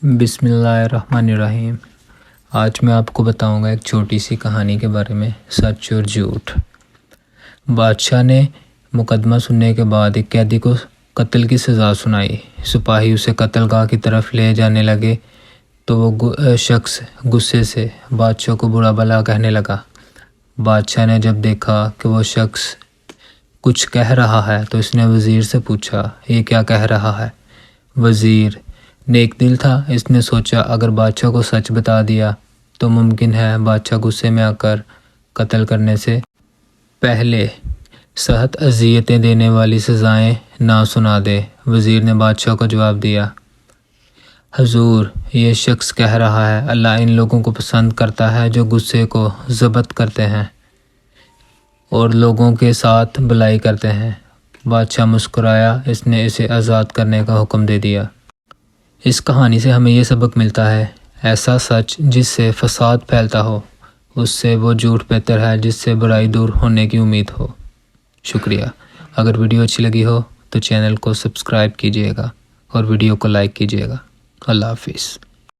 بسم اللہ الرحمن الرحیم۔ آج میں آپ کو بتاؤں گا ایک چھوٹی سی کہانی کے بارے میں، سچ اور جھوٹ۔ بادشاہ نے مقدمہ سننے کے بعد ایک قیدی کو قتل کی سزا سنائی۔ سپاہی اسے قتل گاہ کی طرف لے جانے لگے تو وہ شخص غصے سے بادشاہ کو برا بھلا کہنے لگا۔ بادشاہ نے جب دیکھا کہ وہ شخص کچھ کہہ رہا ہے تو اس نے وزیر سے پوچھا، یہ کیا کہہ رہا ہے؟ وزیر نیک دل تھا، اس نے سوچا اگر بادشاہ کو سچ بتا دیا تو ممکن ہے بادشاہ غصے میں آ کر قتل کرنے سے پہلے سخت اذیتیں دینے والی سزائیں نہ سنا دے۔ وزیر نے بادشاہ کو جواب دیا، حضور، یہ شخص کہہ رہا ہے اللہ ان لوگوں کو پسند کرتا ہے جو غصے کو ضبط کرتے ہیں اور لوگوں کے ساتھ بھلائی کرتے ہیں۔ بادشاہ مسکرایا، اس نے اسے آزاد کرنے کا حکم دے دیا۔ اس کہانی سے ہمیں یہ سبق ملتا ہے، ایسا سچ جس سے فساد پھیلتا ہو اس سے وہ جھوٹ بہتر ہے جس سے برائی دور ہونے کی امید ہو۔ شکریہ۔ اگر ویڈیو اچھی لگی ہو تو چینل کو سبسکرائب کیجیے گا اور ویڈیو کو لائک کیجیے گا۔ اللہ حافظ۔